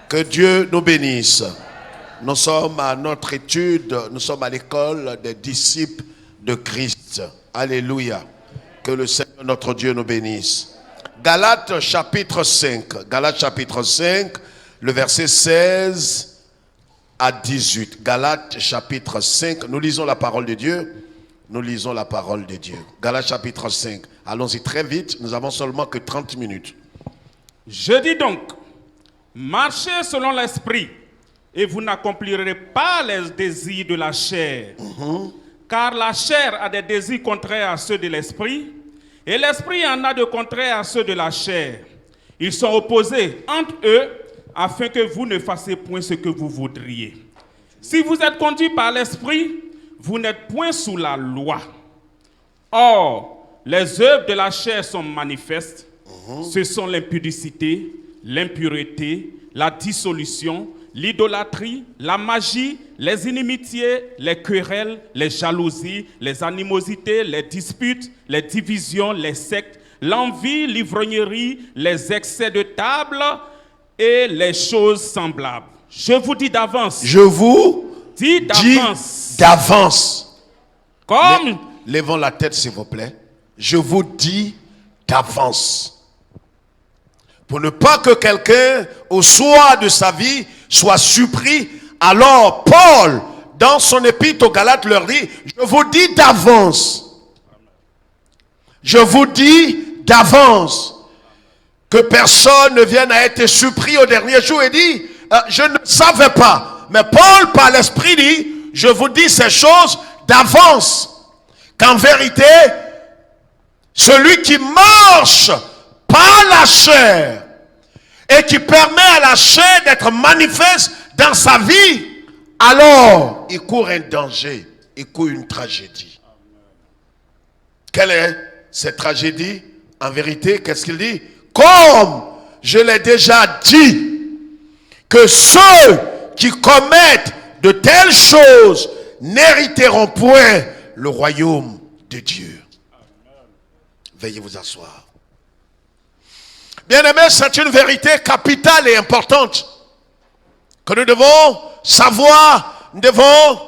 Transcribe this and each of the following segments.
Que Dieu nous bénisse. Nous sommes à notre étude, nous sommes à l'école des disciples de Christ. Alléluia. Que le Seigneur notre Dieu nous bénisse. Galates chapitre 5. Galates chapitre 5, le verset 16 à 18. Galates chapitre 5. Nous lisons la parole de Dieu. Nous lisons la parole de Dieu. Galates chapitre 5. Allons-y très vite. Nous avons seulement que 30 minutes. Je dis donc, marchez selon l'esprit, et vous n'accomplirez pas les désirs de la chair. Car la chair a des désirs contraires à ceux de l'esprit, et l'esprit en a de contraires à ceux de la chair. Ils sont opposés entre eux, afin que vous ne fassiez point ce que vous voudriez. Si vous êtes conduits par l'esprit, vous n'êtes point sous la loi. Or, les œuvres de la chair sont manifestes. Ce sont l'impudicité, l'impureté, la dissolution, l'idolâtrie, la magie, les inimitiés, les querelles, les jalousies, les animosités, les disputes, les divisions, les sectes, l'envie, l'ivrognerie, les excès de table et les choses semblables. Je vous dis d'avance. Je vous dis d'avance. Comme levons la tête s'il vous plaît. Je vous dis d'avance. Pour ne pas que quelqu'un, au soir de sa vie, soit surpris. Alors, Paul, dans son épître aux Galates, leur dit, je vous dis d'avance. Je vous dis d'avance. Que personne ne vienne à être surpris au dernier jour et dit, je ne savais pas. Mais Paul, par l'esprit, dit, je vous dis ces choses d'avance. Qu'en vérité, celui qui marche par la chair et qui permet à la chair d'être manifeste dans sa vie, alors il court un danger, il court une tragédie. Quelle est cette tragédie? En vérité, qu'est-ce qu'il dit? Comme je l'ai déjà dit, que ceux qui commettent de telles choses n'hériteront point le royaume de Dieu. Veuillez vous asseoir. Bien-aimés, c'est une vérité capitale et importante que nous devons savoir, nous devons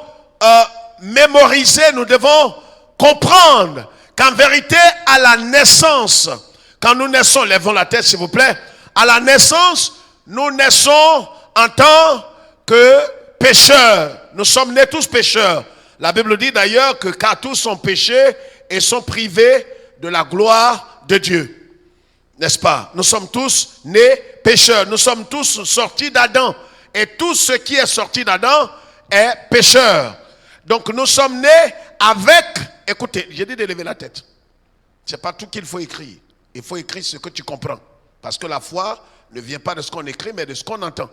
mémoriser, nous devons comprendre qu'en vérité, à la naissance, quand nous naissons, lèvons la tête s'il vous plaît, à la naissance, nous naissons en tant que pécheurs. Nous sommes nés tous pécheurs. La Bible dit d'ailleurs que car tous sont péchés et sont privés de la gloire de Dieu. N'est-ce pas? Nous sommes tous nés pécheurs. Nous sommes tous sortis d'Adam. Et tout ce qui est sorti d'Adam est pécheur. Donc nous sommes nés avec... Écoutez, j'ai dit de lever la tête. Ce n'est pas tout qu'il faut écrire. Il faut écrire ce que tu comprends. Parce que la foi ne vient pas de ce qu'on écrit, mais de ce qu'on entend.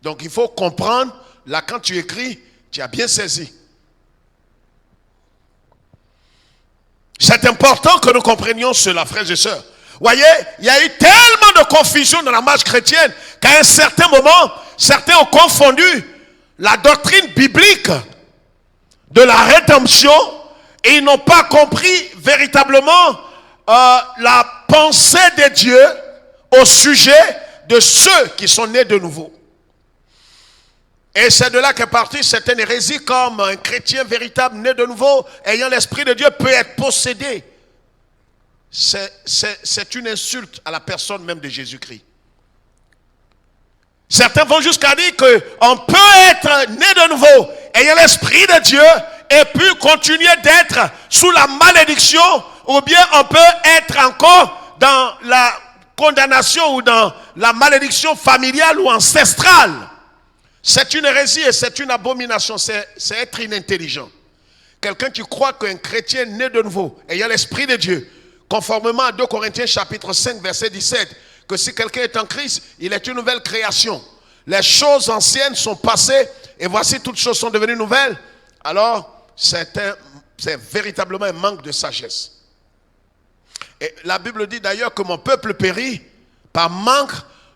Donc il faut comprendre. Là, quand tu écris, tu as bien saisi. C'est important que nous comprenions cela, frères et sœurs. Voyez, il y a eu tellement de confusion dans la marche chrétienne qu'à un certain moment, certains ont confondu la doctrine biblique de la rédemption et ils n'ont pas compris véritablement la pensée de Dieu au sujet de ceux qui sont nés de nouveau. Et c'est de là qu'est partie certaines hérésies comme un chrétien véritable né de nouveau, ayant l'esprit de Dieu, peut être possédé. C'est une insulte à la personne même de Jésus-Christ. Certains vont jusqu'à dire qu'on peut être né de nouveau, ayant l'esprit de Dieu, et puis continuer d'être sous la malédiction, ou bien on peut être encore dans la condamnation ou dans la malédiction familiale ou ancestrale. C'est une hérésie et c'est une abomination, c'est être inintelligent. Quelqu'un qui croit qu'un chrétien né de nouveau, ayant l'esprit de Dieu, conformément à 2 Corinthiens chapitre 5 verset 17, que si quelqu'un est en Christ, il est une nouvelle création. Les choses anciennes sont passées et voici toutes choses sont devenues nouvelles. Alors, c'est véritablement un manque de sagesse. Et la Bible dit d'ailleurs que mon peuple périt par manque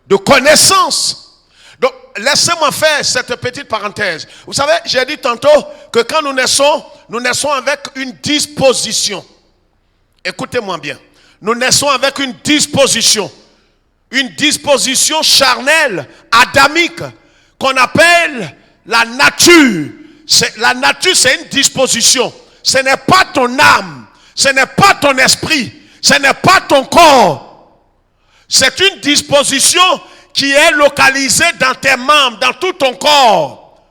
de connaissance. Donc, laissez-moi faire cette petite parenthèse. Vous savez, j'ai dit tantôt que quand nous naissons avec une disposition. Écoutez-moi bien. Nous naissons avec une disposition. une disposition charnelle, adamique, qu'on appelle la nature. La nature, c'est une disposition. Ce n'est pas ton âme, ce n'est pas ton esprit, ce n'est pas ton corps. C'est une disposition qui est localisée dans tes membres, dans tout ton corps.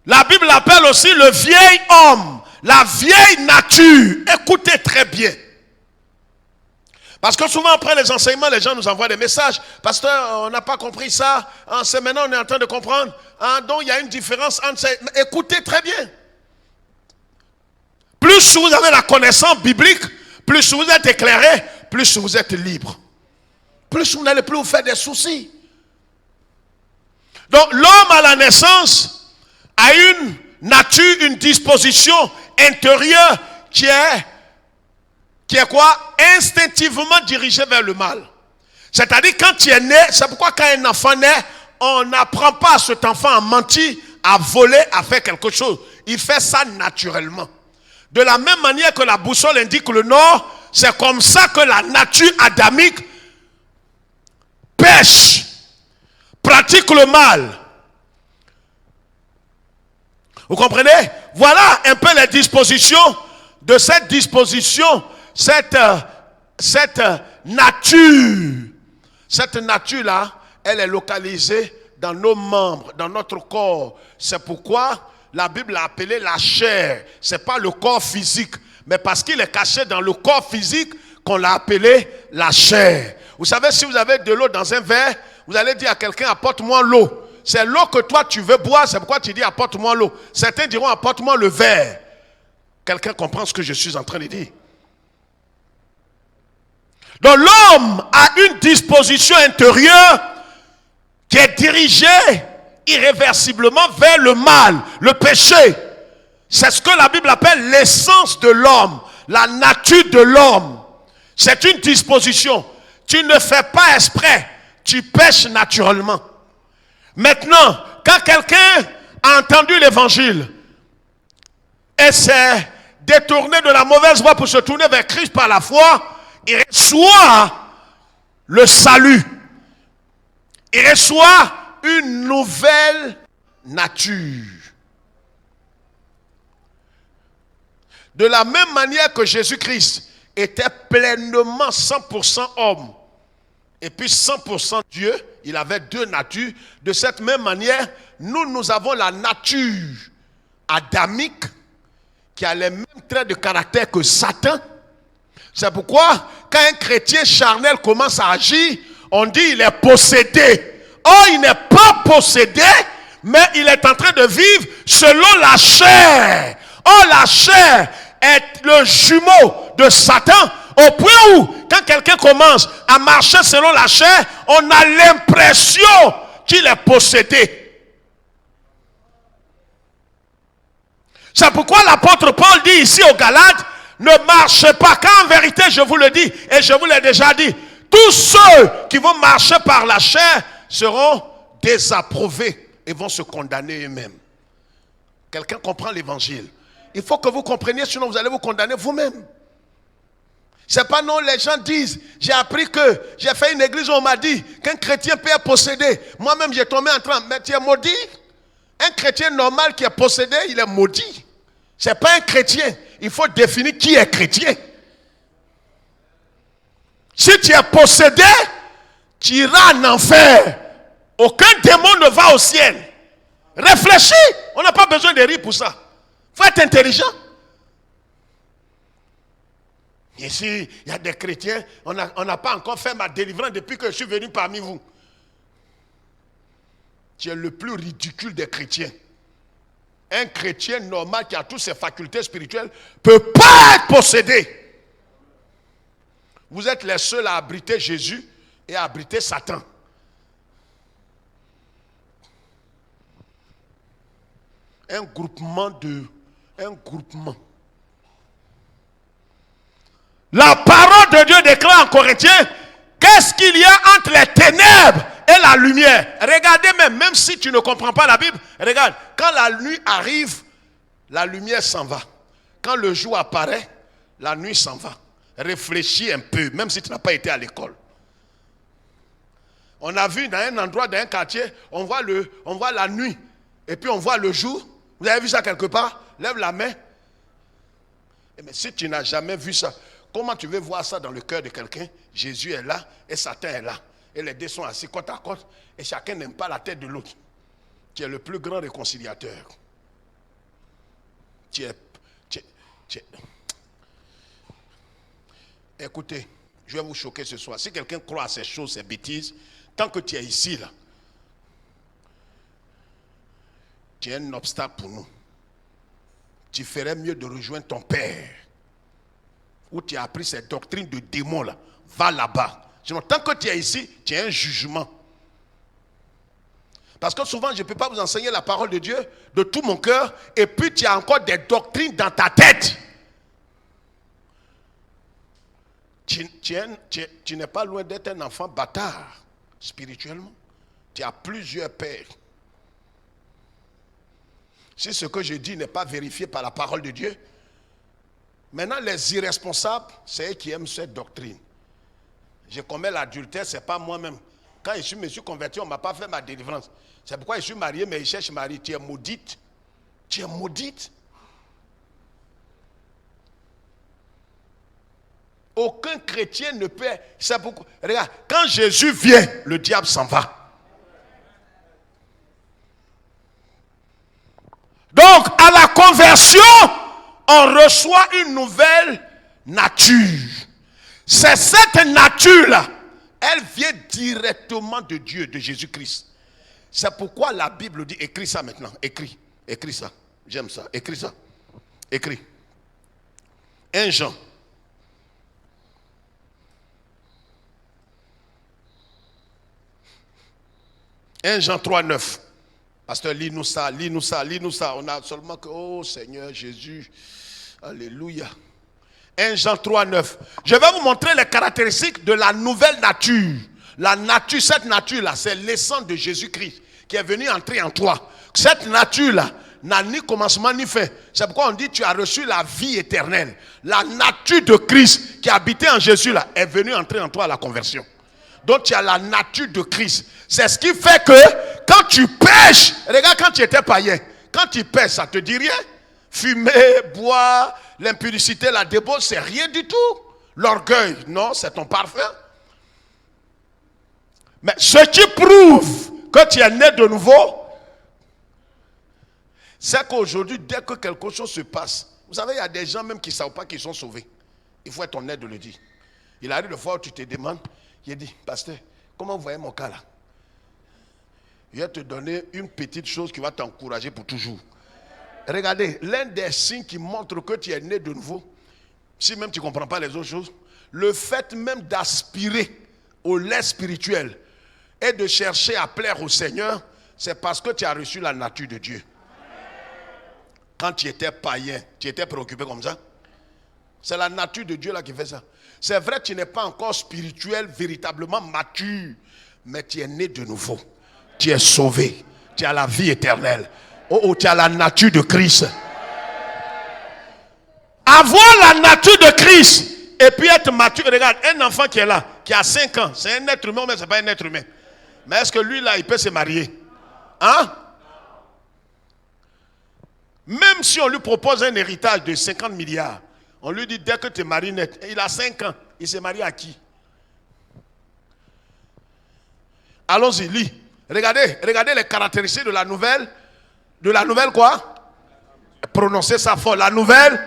La Bible l'appelle aussi le vieil homme, la vieille nature. Écoutez très bien. Parce que souvent après les enseignements, les gens nous envoient des messages. Pasteur, on n'a pas compris ça. C'est maintenant on est en train de comprendre. Donc il y a une différence entre ces... Écoutez très bien. Plus vous avez la connaissance biblique, plus vous êtes éclairé, plus vous êtes libre. Plus vous n'allez plus vous faire des soucis. Donc l'homme à la naissance a une nature, une disposition intérieure qui est quoi? Instinctivement dirigée vers le mal. C'est-à-dire quand tu es né, c'est pourquoi quand un enfant naît, on n'apprend pas à cet enfant à mentir, à voler, à faire quelque chose. Il fait ça naturellement. De la même manière que la boussole indique le nord, c'est comme ça que la nature adamique pêche, pratique le mal. Vous comprenez? Voilà un peu les dispositions de cette disposition, cette nature. Cette nature-là, elle est localisée dans nos membres, dans notre corps. C'est pourquoi la Bible l'a appelé la chair. Ce n'est pas le corps physique, mais parce qu'il est caché dans le corps physique qu'on l'a appelé la chair. Vous savez, si vous avez de l'eau dans un verre, vous allez dire à quelqu'un, apporte-moi l'eau. C'est l'eau que toi tu veux boire, c'est pourquoi tu dis apporte-moi l'eau. Certains diront apporte-moi le verre. Quelqu'un comprend ce que je suis en train de dire. Donc l'homme a une disposition intérieure qui est dirigée irréversiblement vers le mal, le péché. C'est ce que la Bible appelle l'essence de l'homme, la nature de l'homme. C'est une disposition. Tu ne fais pas exprès, tu pêches naturellement. Maintenant, quand quelqu'un a entendu l'évangile et s'est détourné de la mauvaise voie pour se tourner vers Christ par la foi, il reçoit le salut. Il reçoit une nouvelle nature. De la même manière que Jésus-Christ était pleinement 100% homme et puis 100% Dieu, il avait deux natures. De cette même manière, nous avons la nature adamique qui a les mêmes traits de caractère que Satan. C'est pourquoi, quand un chrétien charnel commence à agir, on dit il est possédé. Or, il n'est pas possédé, mais il est en train de vivre selon la chair. Or, la chair est le jumeau de Satan, au point où, quand quelqu'un commence à marcher selon la chair, on a l'impression qu'il est possédé. C'est pourquoi l'apôtre Paul dit ici aux Galates, ne marchez pas, car en vérité, je vous le dis, et je vous l'ai déjà dit, tous ceux qui vont marcher par la chair seront désapprouvés et vont se condamner eux-mêmes. Quelqu'un comprend l'évangile. Il faut que vous compreniez, sinon vous allez vous condamner vous-même. C'est pas non, les gens disent, j'ai appris que j'ai fait une église où on m'a dit qu'un chrétien peut être possédé. Moi-même j'ai tombé en train, mais tu es maudit. Un chrétien normal qui est possédé, il est maudit. C'est pas un chrétien. Il faut définir qui est chrétien. Si tu es possédé, tu iras en enfer. Aucun démon ne va au ciel. Réfléchis. On n'a pas besoin de rire pour ça. Il faut être intelligent. Ici, il y a des chrétiens, on n'a pas encore fait ma délivrance depuis que je suis venu parmi vous. Tu es le plus ridicule des chrétiens. Un chrétien normal qui a toutes ses facultés spirituelles ne peut pas être possédé. Vous êtes les seuls à abriter Jésus et à abriter Satan. Un groupement. La parole de Dieu déclare en Corinthiens, qu'est-ce qu'il y a entre les ténèbres et la lumière? Regardez même si tu ne comprends pas la Bible, regarde, quand la nuit arrive, la lumière s'en va. Quand le jour apparaît, la nuit s'en va. Réfléchis un peu, même si tu n'as pas été à l'école. On a vu dans un endroit, dans un quartier, on voit la nuit et puis on voit le jour. Vous avez vu ça quelque part? Lève la main. Mais si tu n'as jamais vu ça, comment tu veux voir ça dans le cœur de quelqu'un? Jésus est là et Satan est là. Et les deux sont assis côte à côte et chacun n'aime pas la tête de l'autre. Tu es le plus grand réconciliateur. Écoutez, je vais vous choquer ce soir. Si quelqu'un croit à ces choses, ces bêtises, tant que tu es ici, là, tu es un obstacle pour nous. Tu ferais mieux de rejoindre ton père, où tu as appris ces doctrines de démons là. Va là-bas. Sinon, tant que tu es ici, tu as un jugement. Parce que souvent, je ne peux pas vous enseigner la parole de Dieu de tout mon cœur, et puis tu as encore des doctrines dans ta tête. Tu n'es pas loin d'être un enfant bâtard, spirituellement. Tu as plusieurs pères. Si ce que je dis n'est pas vérifié par la parole de Dieu, maintenant les irresponsables, c'est eux qui aiment cette doctrine. Je commets l'adultère, ce n'est pas moi-même. Quand je me suis converti, on ne m'a pas fait ma délivrance. C'est pourquoi je suis marié, mais je cherche mari. Tu es maudite. Tu es maudite. Aucun chrétien ne peut... C'est pourquoi, regarde, quand Jésus vient, le diable s'en va. Donc, à la conversion, on reçoit une nouvelle nature. C'est cette nature-là, elle vient directement de Dieu, de Jésus-Christ. C'est pourquoi la Bible dit, écris ça maintenant, écris ça, j'aime ça, écris ça, écris. 1 Jean. Jean 3,9. Pasteur, lis-nous ça. On a seulement que, oh Seigneur Jésus, alléluia. 1 Jean 3,9. Je vais vous montrer les caractéristiques de la nouvelle nature. La nature, cette nature-là, c'est l'essence de Jésus-Christ qui est venu entrer en toi. Cette nature-là n'a ni commencement ni fin. C'est pourquoi on dit tu as reçu la vie éternelle. La nature de Christ qui habitait en Jésus-là est venue entrer en toi à la conversion. Donc tu as la nature de Christ. C'est ce qui fait que quand tu pêches, regarde quand tu étais païen, quand tu pêches, ça te dit rien. Fumer, boire, l'impudicité, la débauche, c'est rien du tout. L'orgueil, non, c'est ton parfum. Mais ce qui prouve que tu es né de nouveau, c'est qu'aujourd'hui, dès que quelque chose se passe, vous savez, il y a des gens même qui ne savent pas qu'ils sont sauvés. Il faut être honnête de le dire. Il arrive le fois où tu te demandes, il dit, pasteur, comment vous voyez mon cas là? Je vais te donner une petite chose qui va t'encourager pour toujours. Regardez, l'un des signes qui montre que tu es né de nouveau, si même tu ne comprends pas les autres choses, le fait même d'aspirer au lait spirituel et de chercher à plaire au Seigneur, c'est parce que tu as reçu la nature de Dieu. Quand tu étais païen, tu étais préoccupé comme ça. C'est la nature de Dieu là qui fait ça. C'est vrai, tu n'es pas encore spirituel, véritablement mature, mais tu es né de nouveau. Tu es sauvé. Tu as la vie éternelle. Oh, tu as la nature de Christ. Avoir la nature de Christ et puis être mature. Regarde, un enfant qui est là, qui a 5 ans, c'est un être humain, mais ce n'est pas un être humain. Mais est-ce que lui là, il peut se marier? Hein? Même si on lui propose un héritage de 50 milliards, on lui dit dès que tu es marié net, il a 5 ans, il s'est marié à qui? Allons-y, lis. Regardez les caractéristiques de la nouvelle quoi? Prononcez ça fort. La nouvelle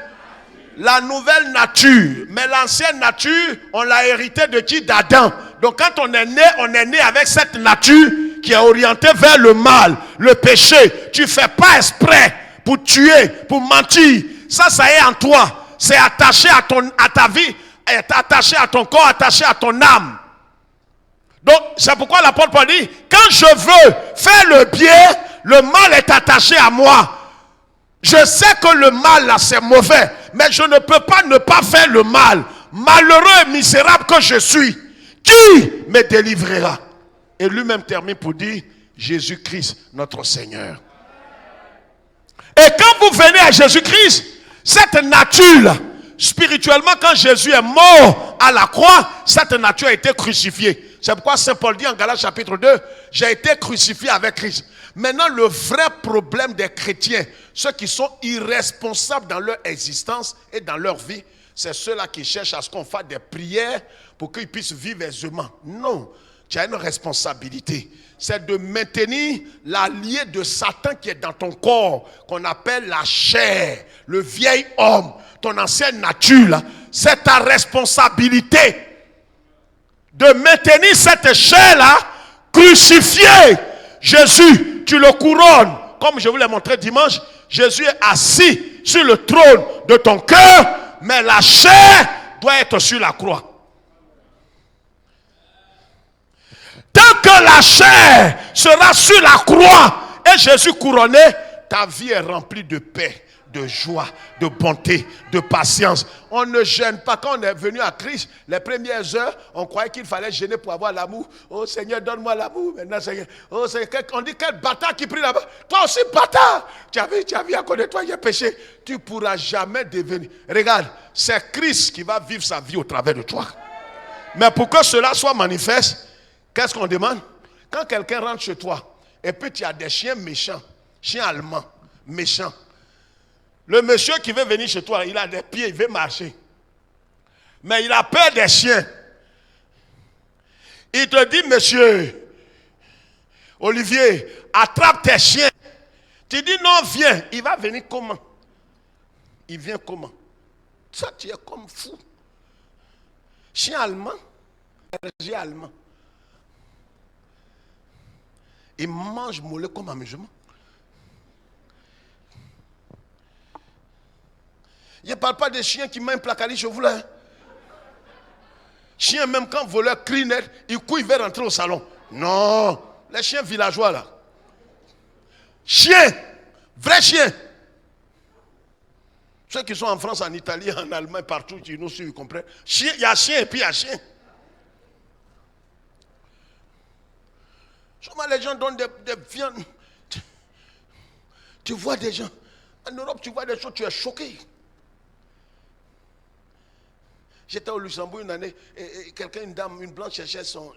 nature. Mais l'ancienne nature, on l'a hérité de qui? D'Adam. Donc quand on est né avec cette nature qui est orientée vers le mal, le péché. Tu ne fais pas exprès pour tuer, pour mentir. Ça est en toi. C'est attaché à ta vie, est attaché à ton corps, attaché à ton âme. Donc, c'est pourquoi l'apôtre Paul dit, quand je veux faire le bien, le mal est attaché à moi. Je sais que le mal, là, c'est mauvais, mais je ne peux pas ne pas faire le mal. Malheureux et misérable que je suis, qui me délivrera? Et lui-même termine pour dire, Jésus-Christ, notre Seigneur. Et quand vous venez à Jésus-Christ, cette nature-là, spirituellement, quand Jésus est mort à la croix, cette nature a été crucifiée. C'est pourquoi Saint Paul dit en Galates chapitre 2, j'ai été crucifié avec Christ. Maintenant, le vrai problème des chrétiens, ceux qui sont irresponsables dans leur existence et dans leur vie, c'est ceux-là qui cherchent à ce qu'on fasse des prières pour qu'ils puissent vivre aisément. Non, tu as une responsabilité. C'est de maintenir l'allié de Satan qui est dans ton corps, qu'on appelle la chair, le vieil homme, ton ancienne nature. Là. C'est ta responsabilité de maintenir cette chair-là crucifiée. Jésus, tu le couronnes. Comme je vous l'ai montré dimanche, Jésus est assis sur le trône de ton cœur, mais la chair doit être sur la croix. Tant que la chair sera sur la croix et Jésus couronné, ta vie est remplie de paix, de joie, de bonté, de patience. On ne gêne pas. Quand on est venu à Christ, les premières heures, on croyait qu'il fallait gêner pour avoir l'amour. Oh Seigneur, donne-moi l'amour. Maintenant, Seigneur, oh Seigneur, on dit quel bâtard qui prie là-bas. Toi aussi, bâtard. Tu as vu à côté de toi, il y a péché. Tu ne pourras jamais devenir. Regarde, c'est Christ qui va vivre sa vie au travers de toi. Mais pour que cela soit manifeste, qu'est-ce qu'on demande? Quand quelqu'un rentre chez toi, et puis tu as des chiens méchants, chiens allemands, méchants. Le monsieur qui veut venir chez toi, il a des pieds, il veut marcher. Mais il a peur des chiens. Il te dit, monsieur Olivier, attrape tes chiens. Tu dis, non, viens. Il va venir comment? Il vient comment? Ça, tu es comme fou. Chien allemand, berger allemand. Il mange mollet comme amusement. Je ne parle pas des chiens qui mangent placali chez vous là. Hein. Chiens, même quand voleur crie net, il court, il veut rentrer au salon. Non, les chiens villageois là. Chiens, vrais chiens. Ceux qui sont en France, en Italie, en Allemagne, partout, nous suivent, ils comprennent. Il y a chien et puis il y a chien. Souvent les gens donnent des viandes. Tu vois des gens. En Europe, tu vois des choses, tu es choqué. J'étais au Luxembourg une année, et quelqu'un, une dame, une blanche cherchait son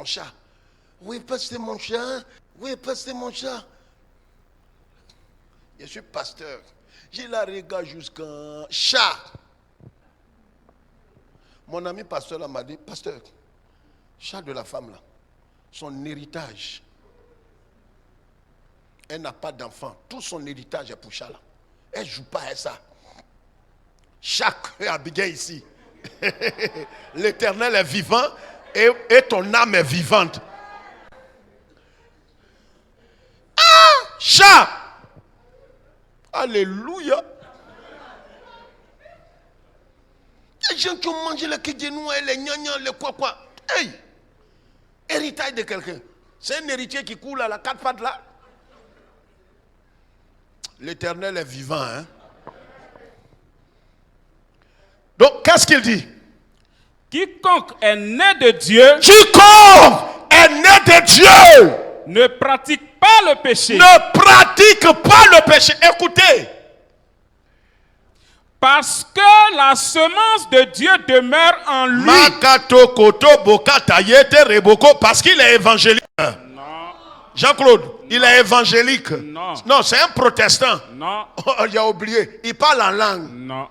chat. Oui, parce que c'est mon chat. Oui, parce que c'est mon chat. Je suis pasteur. J'ai la regarde jusqu'à chat. Mon ami pasteur là m'a dit, pasteur, chat de la femme là, son héritage, elle n'a pas d'enfant. Tout son héritage est pour chat là. Elle ne joue pas à ça. Chaque Abigail ici. L'Éternel est vivant et ton âme est vivante. Ah, chat. Alléluia. Les gens qui ont mangé les kidjenouas, les gnagnans, les quoi. Hey, héritage de quelqu'un. C'est un héritier qui coule à la quatre pattes là. L'Éternel est vivant, hein. Donc, qu'est-ce qu'il dit? Quiconque est né de Dieu. Quiconque est né de Dieu. Ne pratique pas le péché. Ne pratique pas le péché. Écoutez. Parce que la semence de Dieu demeure en lui. Parce qu'il est évangélique. Non. Jean-Claude, il est évangélique. Non. Non, c'est un protestant. Non. Oh, il a oublié. Il parle en langue. Non.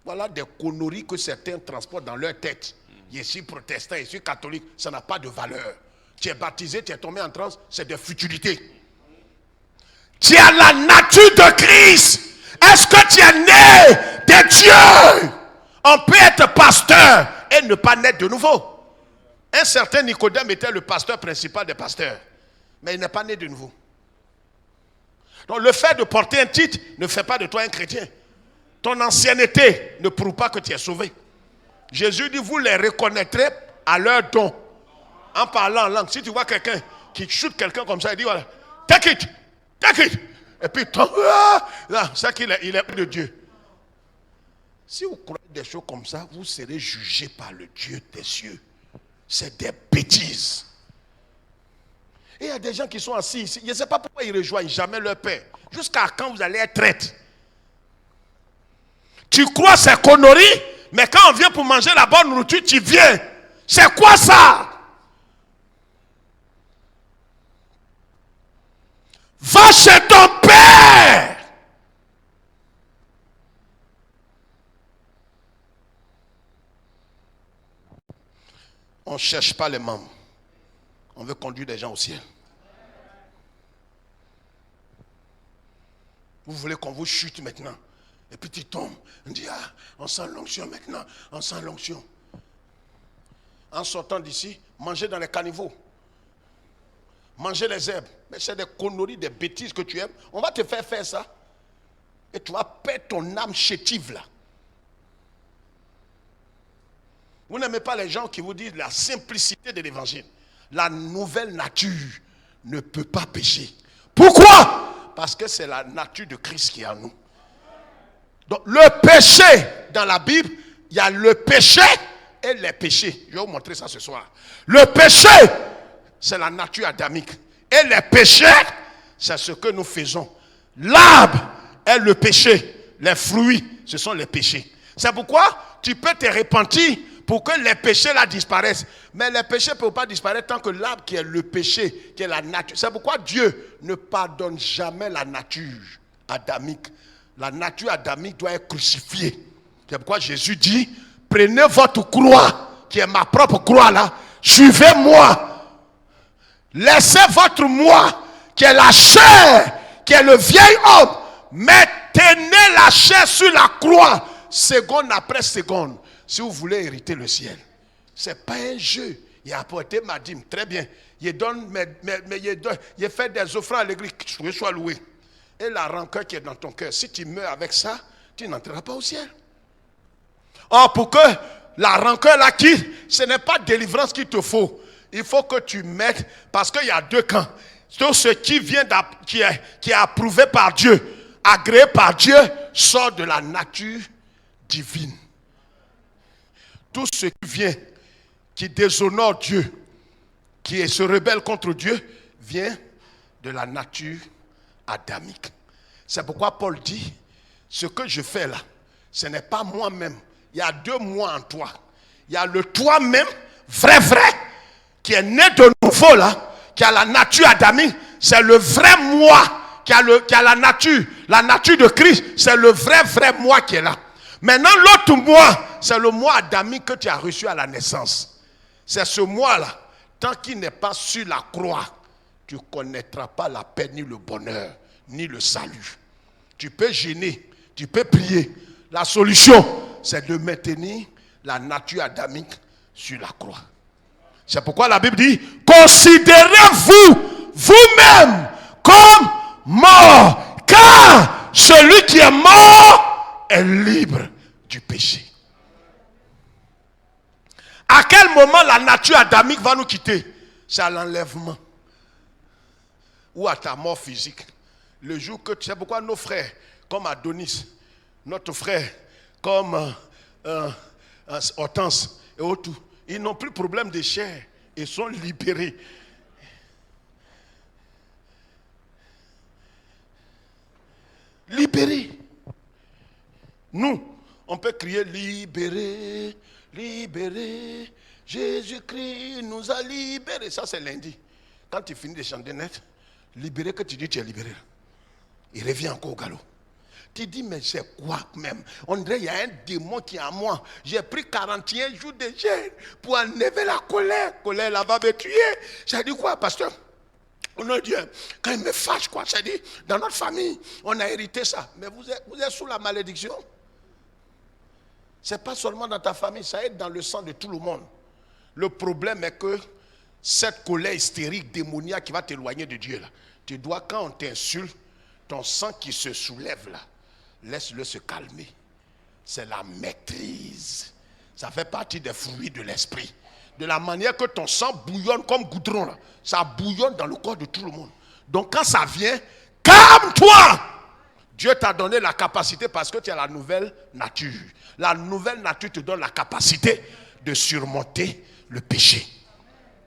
Voilà des conneries que certains transportent dans leur tête. Je suis protestant, je suis catholique. Ça n'a pas de valeur. Tu es baptisé, tu es tombé en transe, c'est des futilités. Tu as la nature de Christ. Est-ce que tu es né de Dieu? On peut être pasteur et ne pas naître de nouveau. Un certain Nicodème était le pasteur principal des pasteurs. Mais il n'est pas né de nouveau. Donc le fait de porter un titre ne fait pas de toi un chrétien. Ton ancienneté ne prouve pas que tu es sauvé. Jésus dit, vous les reconnaîtrez à leur don. En parlant en langue. Si tu vois quelqu'un qui chute quelqu'un comme ça, il dit, voilà, take it. Et puis, c'est qu'il est de Dieu. Si vous croyez des choses comme ça, vous serez jugé par le Dieu des cieux. C'est des bêtises. Et il y a des gens qui sont assis ici. Je ne sais pas pourquoi ils ne rejoignent jamais leur père. Jusqu'à quand vous allez être traître. Tu crois ces conneries, mais quand on vient pour manger la bonne nourriture, tu viens. C'est quoi ça? Va chez ton père. On ne cherche pas les membres. On veut conduire des gens au ciel. Vous voulez qu'on vous chute maintenant. Et puis tu tombes. On dit, ah, on sent l'onction maintenant. On sent l'onction. En sortant d'ici, mangez dans les caniveaux. Mangez les herbes. Mais c'est des conneries, des bêtises que tu aimes. On va te faire ça. Et tu vas perdre ton âme chétive là. Vous n'aimez pas les gens qui vous disent la simplicité de l'évangile. La nouvelle nature ne peut pas pécher. Pourquoi? Parce que c'est la nature de Christ qui est en nous. Donc le péché, dans la Bible, il y a le péché et les péchés. Je vais vous montrer ça ce soir. Le péché, c'est la nature adamique. Et les péchés, c'est ce que nous faisons. L'arbre est le péché. Les fruits, ce sont les péchés. C'est pourquoi tu peux te repentir pour que les péchés là disparaissent. Mais les péchés ne peuvent pas disparaître tant que l'arbre qui est le péché, qui est la nature. C'est pourquoi Dieu ne pardonne jamais la nature adamique. La nature adamique doit être crucifiée. C'est pourquoi Jésus dit, prenez votre croix, qui est ma propre croix là, suivez-moi. Laissez votre moi, qui est la chair, qui est le vieil homme, mais tenez la chair sur la croix, seconde après seconde. Si vous voulez hériter le ciel, ce n'est pas un jeu. Il a apporté ma dîme, très bien. Il fait des offrandes à l'église, que je sois loué. Et la rancœur qui est dans ton cœur, si tu meurs avec ça, tu n'entreras pas au ciel. Or, pour que la rancœur là quitte, ce n'est pas délivrance qu'il te faut. Il faut que tu mettes, parce qu'il y a deux camps. Tout ce qui vient, qui est approuvé par Dieu, agréé par Dieu, sort de la nature divine. Tout ce qui vient, qui déshonore Dieu, qui se rebelle contre Dieu, vient de la nature adamique. C'est pourquoi Paul dit, ce que je fais là, ce n'est pas moi-même. Il y a deux moi en toi. Il y a le toi-même, vrai, qui est né de nouveau là, qui a la nature adamique. C'est le vrai moi qui a la nature de Christ. C'est le vrai moi qui est là. Maintenant, l'autre moi, c'est le moi adamique que tu as reçu à la naissance. C'est ce moi-là. Tant qu'il n'est pas sur la croix, tu ne connaîtras pas la paix, ni le bonheur, ni le salut. Tu peux gêner, tu peux prier. La solution, c'est de maintenir la nature adamique sur la croix. C'est pourquoi la Bible dit, considérez-vous vous-même comme mort, car celui qui est mort est libre du péché. À quel moment la nature adamique va nous quitter? C'est à l'enlèvement ou à ta mort physique. Le jour que tu sais pourquoi nos frères, comme Adonis, notre frère, comme Hortense et autres, ils n'ont plus de problème de chair. Ils sont libérés. Libérés. Nous, on peut crier libérés, libérés. Jésus-Christ nous a libérés. Ça, c'est lundi. Quand tu finis de chanter net, libéré que tu dis tu es libéré. Il revient encore au galop. Tu dis, mais c'est quoi même? On dirait qu'il y a un démon qui est en moi. J'ai pris 41 jours de jeûne pour enlever la colère. Colère, là va me tuer. J'ai dit quoi, pasteur? On a dit, quand il me fâche, quoi. J'ai dit, dans notre famille, on a hérité ça. Mais vous êtes sous la malédiction. Ce n'est pas seulement dans ta famille, ça est dans le sang de tout le monde. Le problème est que cette colère hystérique, démoniaque qui va t'éloigner de Dieu, là, tu dois, quand on t'insulte, ton sang qui se soulève là, laisse-le se calmer. C'est la maîtrise. Ça fait partie des fruits de l'esprit. De la manière que ton sang bouillonne comme goudron là, ça bouillonne dans le corps de tout le monde. Donc quand ça vient, calme-toi. Dieu t'a donné la capacité parce que tu as la nouvelle nature. La nouvelle nature te donne la capacité de surmonter le péché.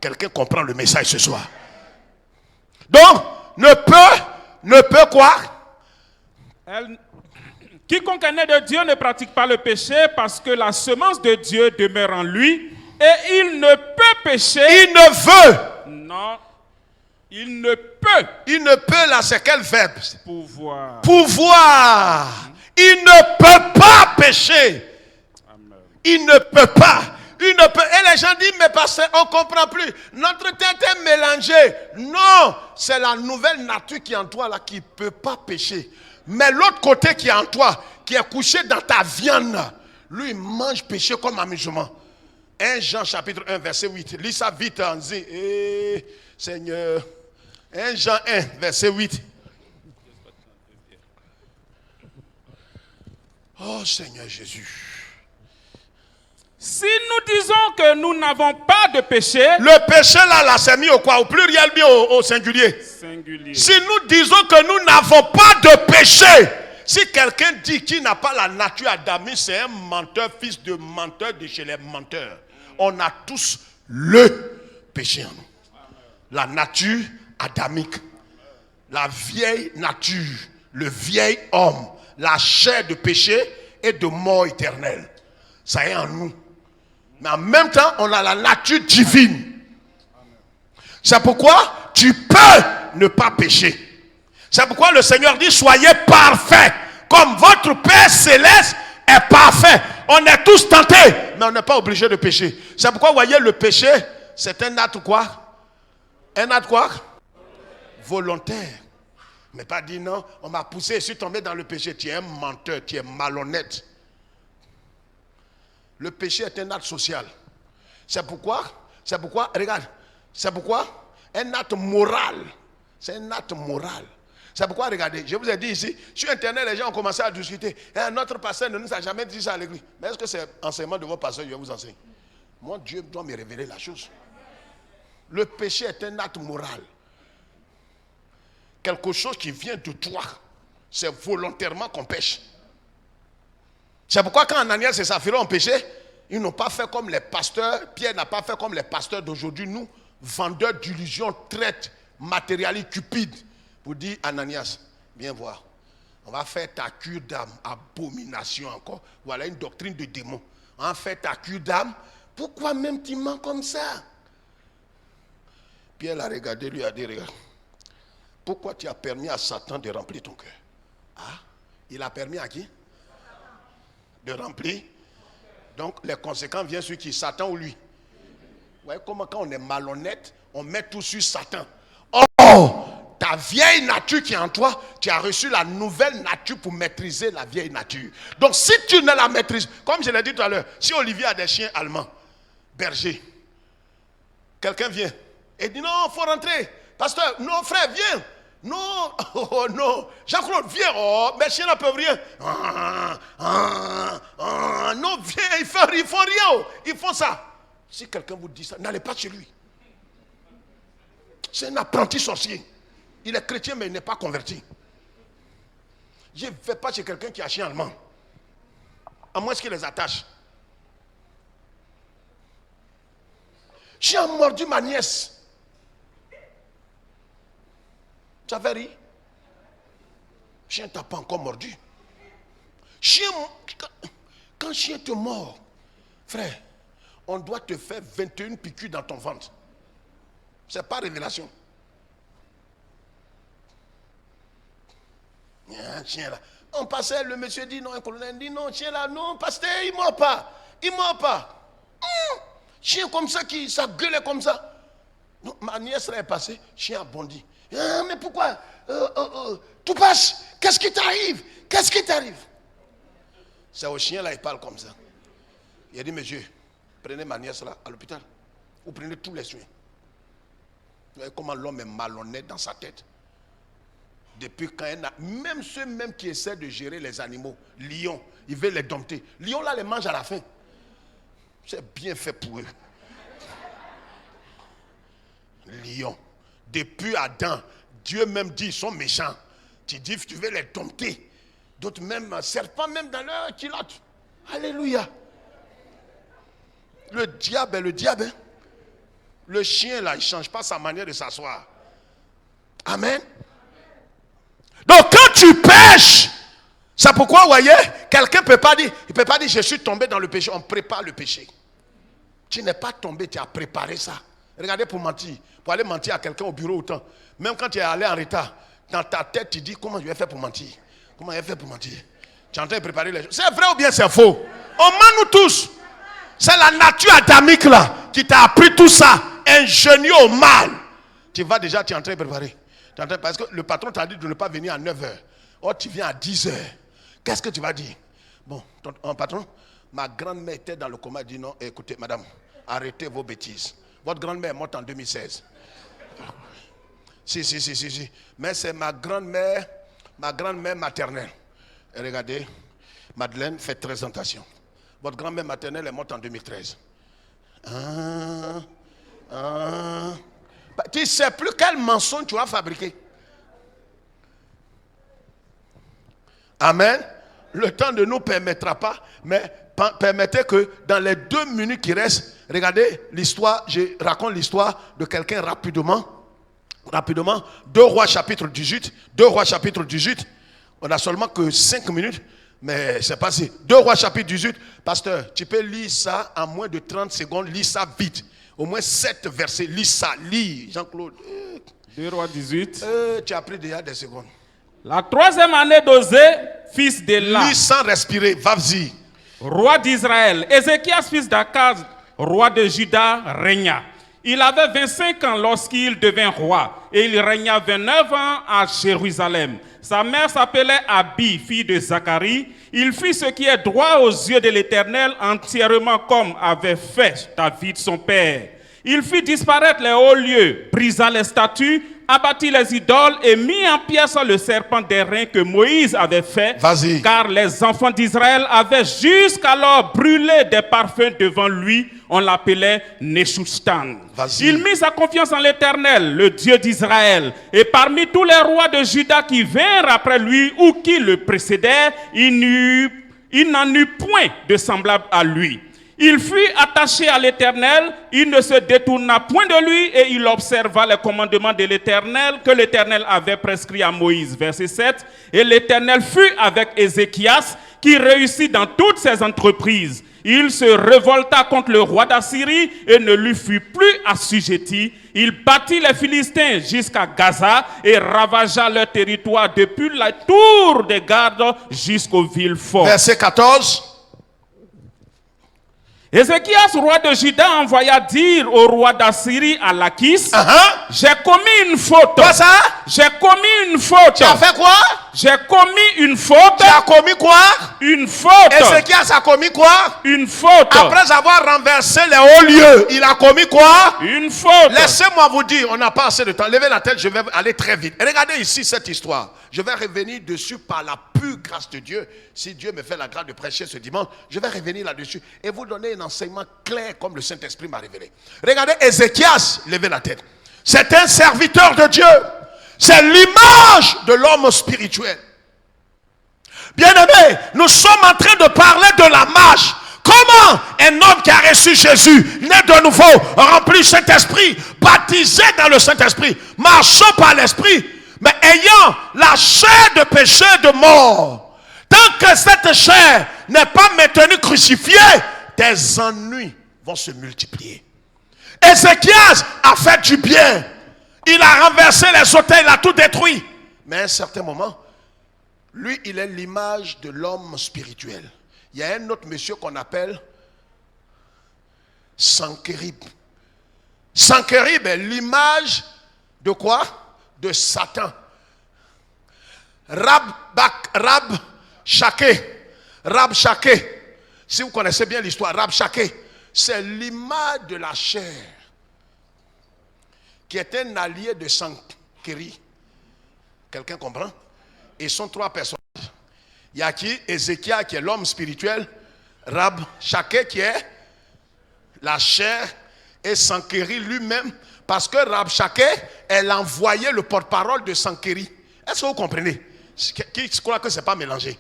Quelqu'un comprend le message ce soir? Donc, ne peut quoi? Quiconque est né de Dieu ne pratique pas le péché parce que la semence de Dieu demeure en lui et il ne peut pécher. Il ne veut. Non. Il ne peut. Il ne peut, là, c'est quel verbe? Pouvoir. Pouvoir. Il ne peut pas pécher. Amen. Il ne peut pas. Il ne peut. Et les gens disent, mais pasteur, on ne comprend plus. Notre tête est mélangée. Non, c'est la nouvelle nature qui est en toi là qui ne peut pas pécher. Mais l'autre côté qui est en toi, qui est couché dans ta viande, lui, il mange péché comme amusement. 1 Jean chapitre 1 verset 8. Lis ça vite, on dit, Seigneur. 1 Jean 1 verset 8. Oh Seigneur Jésus. Si nous disons que nous n'avons pas de péché, Le péché là, c'est mis au quoi? Au pluriel, bien au singulier. singulier. Si nous disons que nous n'avons pas de péché, si quelqu'un dit qu'il n'a pas la nature adamique, c'est un menteur, fils de menteur de chez les menteurs. On a tous le péché en nous. La nature adamique, la vieille nature, le vieil homme, la chair de péché et de mort éternelle. Ça est en nous. Mais en même temps, on a la nature divine. C'est pourquoi tu peux ne pas pécher. C'est pourquoi le Seigneur dit, soyez parfaits, comme votre Père Céleste est parfait. On est tous tentés, mais on n'est pas obligé de pécher. C'est pourquoi, vous voyez, le péché, c'est un acte quoi? Un acte quoi? Volontaire. Mais pas dit non, on m'a poussé, je suis tombé dans le péché. Tu es un menteur, tu es malhonnête. Le péché est un acte social. C'est pourquoi, regarde, c'est pourquoi un acte moral. C'est un acte moral. C'est pourquoi, regardez, je vous ai dit ici, sur Internet, les gens ont commencé à discuter. Notre pasteur ne nous a jamais dit ça à l'église. Mais est-ce que c'est enseignement de votre pasteur que je vais vous enseigner? Moi, Dieu doit me révéler la chose. Le péché est un acte moral. Quelque chose qui vient de toi. C'est volontairement qu'on pêche. C'est pourquoi quand Ananias et Saphira ont péché, ils n'ont pas fait comme les pasteurs. Pierre n'a pas fait comme les pasteurs d'aujourd'hui. Nous, vendeurs d'illusions, traites, matérialistes, cupides. Pour dire, Ananias, viens voir. On va faire ta cure d'âme. Abomination encore. Voilà une doctrine de démon. On va faire ta cure d'âme. Pourquoi même tu mens comme ça? Pierre l'a regardé, lui a dit, regarde. Pourquoi tu as permis à Satan de remplir ton cœur? Ah, il a permis à qui? De remplir. Donc les conséquences viennent sur qui? Satan ou lui? Vous voyez comment quand on est malhonnête, on met tout sur Satan. Oh, ta vieille nature qui est en toi, tu as reçu la nouvelle nature pour maîtriser la vieille nature. Donc si tu ne la maîtrises, comme je l'ai dit tout à l'heure, si Olivier a des chiens allemands, bergers, quelqu'un vient et dit non, il faut rentrer. Pasteur, non frère, viens. Non, oh, non, Jean-Claude, viens, oh, mes chiens ne peuvent rien. Non, viens, ils font rien, oh. Ils font ça. Si quelqu'un vous dit ça, n'allez pas chez lui. C'est un apprenti sorcier. Il est chrétien, mais il n'est pas converti. Je ne vais pas chez quelqu'un qui a chien allemand. À moins qu'il les attache. Chien a mordu ma nièce. Ça fait rire. Chien t'a pas encore mordu. Chien, quand chien te mord, frère, on doit te faire 21 piqûres dans ton ventre. C'est pas révélation. Il y a un chien là. On passait, le monsieur dit non, un colonel dit non, chien là, non, pasteur, il ne mord pas. Il ne mord pas. Chien comme ça, ça gueulait comme ça. Non, ma nièce là est passée, chien a bondi. Mais pourquoi tout passe. Qu'est-ce qui t'arrive? Qu'est-ce qui t'arrive? C'est au chien là, il parle comme ça. Il a dit, monsieur, prenez ma nièce là à l'hôpital. Vous prenez tous les soins. Vous voyez comment l'homme est malhonnête dans sa tête. Depuis quand même ceux même qui essaient de gérer les animaux, lions, ils veulent les dompter. Lions là les mangent à la fin. C'est bien fait pour eux. Lions. Depuis Adam, Dieu même dit, ils sont méchants. Tu dis, tu veux les dompter. D'autres même, serpents même dans leur culotte. Alléluia. Le diable est le diable. Hein? Le chien là, il ne change pas sa manière de s'asseoir. Amen. Donc quand tu pêches, c'est pourquoi, vous voyez, quelqu'un ne peut pas dire, il peut pas dire, je suis tombé dans le péché. On prépare le péché. Tu n'es pas tombé, tu as préparé ça. Regardez pour mentir. Pour aller mentir à quelqu'un au bureau autant. Même quand tu es allé en retard, dans ta tête, tu dis comment je vais faire pour mentir. Comment je vais faire pour mentir. Tu es en train de préparer les choses. C'est vrai ou bien c'est faux? On ment nous tous. C'est la nature adamique là qui t'a appris tout ça. Ingénieux au mal. Tu vas déjà, tu es en train de préparer. Parce que le patron t'a dit de ne pas venir à 9h. Oh, tu viens à 10h. Qu'est-ce que tu vas dire? Bon, ton patron, ma grand-mère était dans le coma. Elle dit non, écoutez, madame, arrêtez vos bêtises. Votre grand-mère est morte en 2016. Si. Mais c'est ma grand-mère maternelle. Et regardez, Madeleine fait très attention. Votre grand-mère maternelle est morte en 2013. Tu ne sais plus quel mensonge tu as fabriqué. Amen. Le temps ne nous permettra pas, mais permettez que dans les 2 minutes qui restent, regardez l'histoire, je raconte l'histoire de quelqu'un rapidement. 2 Rois chapitre 18. On a seulement que 5 minutes, mais c'est passé. 2 Rois chapitre 18. Pasteur, tu peux lire ça en moins de 30 secondes, lis ça vite. Au moins 7 versets, lis Jean-Claude. 2 Rois 18. Tu as pris déjà des secondes. La 3e année d'Osée, fils d'Éla, Lis sans respirer, vas-y. roi d'Israël, Ézéchias, fils d'Akaz, roi de Juda, régna. Il avait 25 ans lorsqu'il devint roi, et il régna 29 ans à Jérusalem. Sa mère s'appelait Abi, fille de Zacharie. Il fit ce qui est droit aux yeux de l'Éternel, entièrement comme avait fait David son père. Il fit disparaître les hauts lieux, brisa les statues, abattit les idoles et mit en pièces le serpent d'airain que Moïse avait fait. Vas-y. Car les enfants d'Israël avaient jusqu'alors brûlé des parfums devant lui. On l'appelait Nehushtan. Vas-y. Il mit sa confiance en l'Éternel, le Dieu d'Israël. Et parmi tous les rois de Juda qui vinrent après lui ou qui le précédaient, il n'en eut point de semblable à lui. Il fut attaché à l'Éternel, il ne se détourna point de lui et il observa les commandements de l'Éternel que l'Éternel avait prescrits à Moïse. Verset 7. Et l'Éternel fut avec Ézéchias qui réussit dans toutes ses entreprises. Il se révolta contre le roi d'Assyrie et ne lui fut plus assujetti. Il battit les Philistins jusqu'à Gaza et ravagea leur territoire depuis la tour des gardes jusqu'aux villes fortes. Verset 14. Ézéchias, roi de Juda, envoya dire au roi d'Assyrie à Lachis, j'ai commis une faute. Quoi ça? J'ai commis une faute. Tu as fait quoi? J'ai commis une faute. Tu as commis quoi? Une faute. Ézéchias a commis quoi? Une faute. Après avoir renversé les hauts lieux, il a commis quoi? Une faute. Laissez-moi vous dire, on n'a pas assez de temps. Levez la tête, je vais aller très vite. Et regardez ici cette histoire. Je vais revenir dessus par la pure grâce de Dieu. Si Dieu me fait la grâce de prêcher ce dimanche, je vais revenir là-dessus et vous donner un enseignement clair comme le Saint-Esprit m'a révélé. Regardez Ézéchias, levez la tête. C'est un serviteur de Dieu. C'est l'image de l'homme spirituel. Bien-aimés, nous sommes en train de parler de la marche. Comment un homme qui a reçu Jésus, né de nouveau, rempli du Saint-Esprit, baptisé dans le Saint-Esprit, marchant par l'Esprit, mais ayant la chair de péché de mort. Tant que cette chair n'est pas maintenue crucifiée, tes ennuis vont se multiplier. Ézéchias a fait du bien. Il a renversé les autels, il a tout détruit. Mais à un certain moment, lui, il est l'image de l'homme spirituel. Il y a un autre monsieur qu'on appelle Sankérib. Sankérib est l'image de quoi? De Satan. Rabshakeh. Si vous connaissez bien l'histoire, Rabshakeh, c'est l'image de la chair qui est un allié de Sankérib. Quelqu'un comprend? Ils sont 3 personnages. Il y a qui? Ézéchias qui est l'homme spirituel, Rabshakeh qui est la chair et Sankérib lui-même, parce que Rabshakeh, elle envoyait le porte-parole de Sankérib. Est-ce que vous comprenez? Qui croit que ce n'est pas mélangé?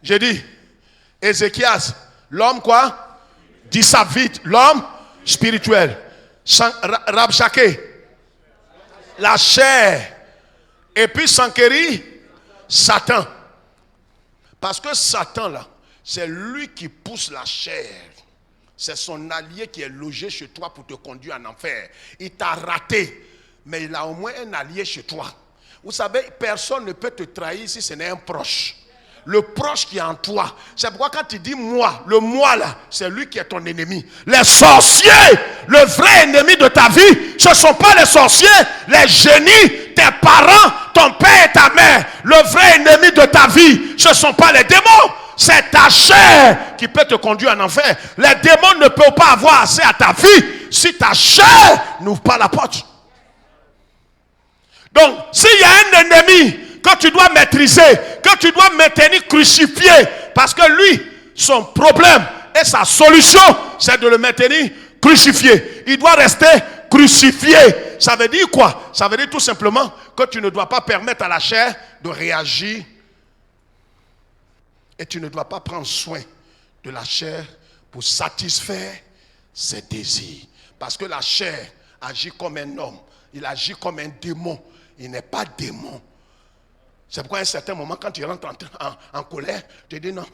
J'ai dit, Ézéchias, l'homme quoi? Dis ça vite, l'homme spirituel. Rabshakeh, la chair. Et puis Sankérib, Satan. Parce que Satan là, c'est lui qui pousse la chair. C'est son allié qui est logé chez toi pour te conduire en enfer. Il t'a raté, mais il a au moins un allié chez toi. Vous savez, personne ne peut te trahir si ce n'est un proche. Le proche qui est en toi. C'est pourquoi quand tu dis moi, le moi là, c'est lui qui est ton ennemi. Les sorciers, le vrai ennemi de ta vie, ce ne sont pas les sorciers, les génies, tes parents, ton père et ta mère. Le vrai ennemi de ta vie, ce ne sont pas les démons. C'est ta chair qui peut te conduire en enfer. Les démons ne peuvent pas avoir accès à ta vie si ta chair n'ouvre pas la porte. Donc, s'il y a un ennemi que tu dois maîtriser, que tu dois maintenir crucifié, parce que lui, son problème et sa solution, c'est de le maintenir crucifié. Il doit rester crucifié. Ça veut dire quoi? Ça veut dire tout simplement que tu ne dois pas permettre à la chair de réagir. Et tu ne dois pas prendre soin de la chair pour satisfaire ses désirs. Parce que la chair agit comme un homme. Il agit comme un démon. Il n'est pas démon. C'est pourquoi à un certain moment, quand tu rentres en colère, tu dis non.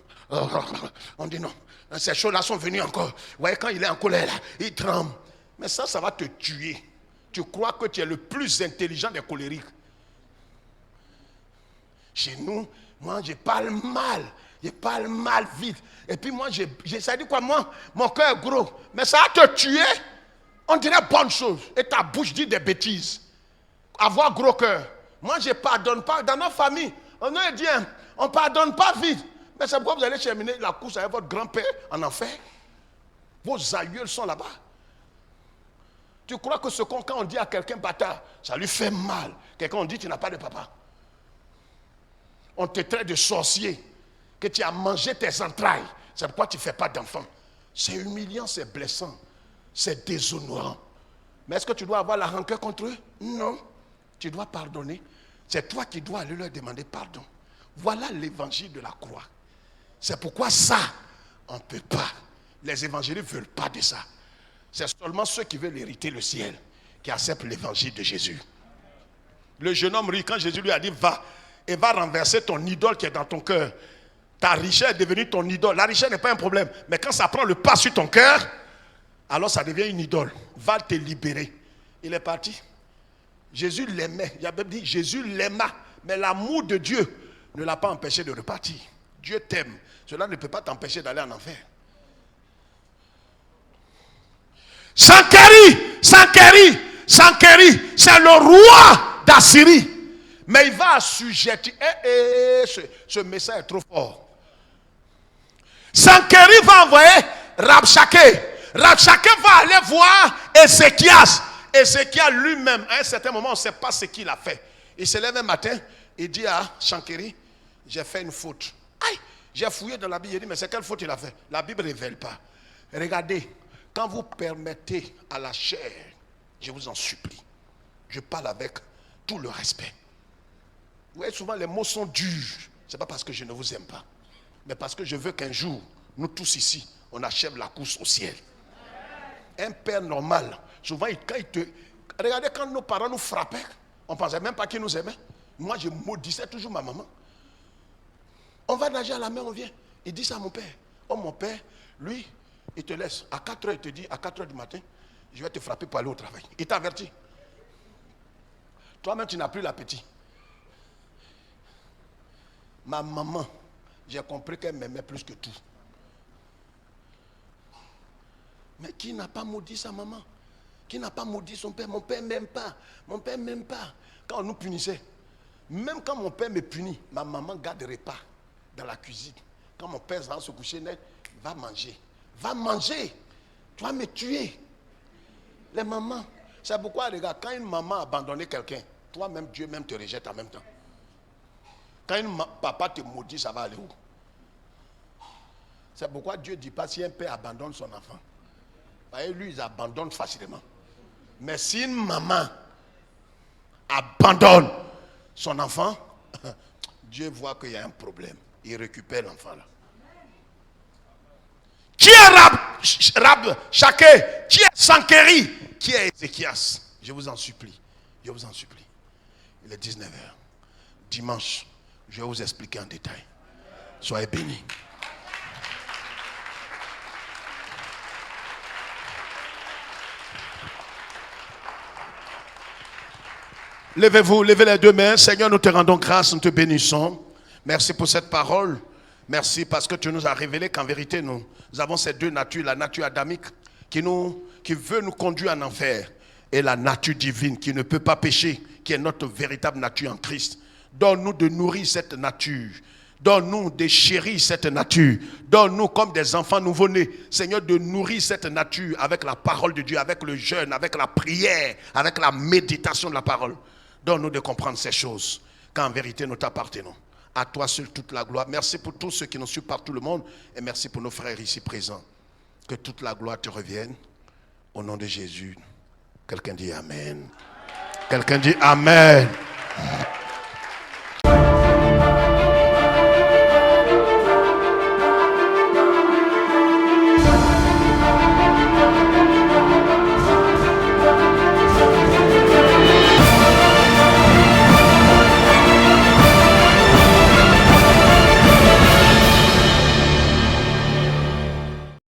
On dit non. Ces choses-là sont venues encore. Vous voyez, quand il est en colère, là, il tremble. Mais ça va te tuer. Tu crois que tu es le plus intelligent des colériques. Chez nous, moi, je parle mal. Je parle mal vite. Et puis moi, ça dit quoi? Moi, mon cœur est gros. Mais ça va te tuer. On dirait bonne chose. Et ta bouche dit des bêtises. Avoir gros cœur. Moi, je ne pardonne pas. Dans notre famille, on dit, on ne pardonne pas vite. Mais c'est pourquoi vous allez terminer la course avec votre grand-père en enfer. Vos aïeuls sont là-bas. Tu crois que quand on dit à quelqu'un bâtard, ça lui fait mal. Quelqu'un on dit, tu n'as pas de papa. On te traite de sorcier. Que tu as mangé tes entrailles. C'est pourquoi tu ne fais pas d'enfant. C'est humiliant, c'est blessant. C'est déshonorant. Mais est-ce que tu dois avoir la rancœur contre eux? Non. Tu dois pardonner. C'est toi qui dois aller leur demander pardon. Voilà l'évangile de la croix. C'est pourquoi ça, on ne peut pas. Les évangélistes ne veulent pas de ça. C'est seulement ceux qui veulent hériter le ciel qui acceptent l'évangile de Jésus. Le jeune homme riche, quand Jésus lui a dit, va et va renverser ton idole qui est dans ton cœur. Ta richesse est devenue ton idole. La richesse n'est pas un problème. Mais quand ça prend le pas sur ton cœur, alors ça devient une idole. Va te libérer. Il est parti. Jésus l'aimait. Il a même dit, Jésus l'aima. Mais l'amour de Dieu ne l'a pas empêché de repartir. Dieu t'aime. Cela ne peut pas t'empêcher d'aller en enfer. Sankéry, c'est le roi d'Assyrie. Mais il va assujettir. Ce message est trop fort. Sankéry va envoyer Rabshakeh. Rabshakeh va aller voir Ézéchias. Ézéchias lui-même, à un certain moment, on ne sait pas ce qu'il a fait. Il se lève un matin, il dit à Sankéry, j'ai fait une faute. Aïe, j'ai fouillé dans la Bible, il dit, mais c'est quelle faute il a fait? La Bible ne révèle pas. Regardez, quand vous permettez à la chair, je vous en supplie, je parle avec tout le respect. Vous voyez, souvent les mots sont durs. Ce n'est pas parce que je ne vous aime pas, mais parce que je veux qu'un jour, nous tous ici, on achève la course au ciel. Un père normal, souvent, regardez, quand nos parents nous frappaient, on ne pensait même pas qu'ils nous aimaient. Moi, je maudissais toujours ma maman. On va nager à la mer, on vient. Il dit ça à mon père. Oh, mon père, lui, il te laisse. À 4 heures, il te dit, à 4 heures du matin, je vais te frapper pour aller au travail. Il t'avertit. Toi-même, tu n'as plus l'appétit. Ma maman, j'ai compris qu'elle m'aimait plus que tout. Mais qui n'a pas maudit sa maman? Qui n'a pas maudit son père? Mon père ne m'aime pas. Mon père ne m'aime pas. Quand on nous punissait, même quand mon père me punit, ma maman garde le repas dans la cuisine. Quand mon père va se coucher net, va manger. Va manger. Tu vas me tuer. Les mamans. C'est pourquoi, regarde, quand une maman a abandonné quelqu'un, toi-même, Dieu même te rejette en même temps. Quand papa te maudit, ça va aller où? C'est pourquoi Dieu ne dit pas si un père abandonne son enfant. Et lui, il abandonne facilement. Mais si une maman abandonne son enfant, Dieu voit qu'il y a un problème. Il récupère l'enfant là. Qui est Rabshakeh? Qui est Sankéry? Qui est Ézéchias? Je vous en supplie. Je vous en supplie. Il est 19h. Dimanche, je vais vous expliquer en détail. Soyez bénis. Levez-vous, levez les deux mains. Seigneur, nous te rendons grâce, nous te bénissons. Merci pour cette parole. Merci parce que tu nous as révélé qu'en vérité, nous avons ces deux natures. La nature adamique qui veut nous conduire en enfer. Et la nature divine qui ne peut pas pécher, qui est notre véritable nature en Christ. Donne-nous de nourrir cette nature. Donne-nous de chérir cette nature. Donne-nous comme des enfants nouveau-nés, Seigneur, de nourrir cette nature avec la parole de Dieu, avec le jeûne, avec la prière, avec la méditation de la parole. Donne-nous de comprendre ces choses, qu'en vérité nous t'appartenons. À toi seul toute la gloire. Merci pour tous ceux qui nous suivent partout le monde et merci pour nos frères ici présents. Que toute la gloire te revienne. Au nom de Jésus. Quelqu'un dit Amen. Quelqu'un dit Amen.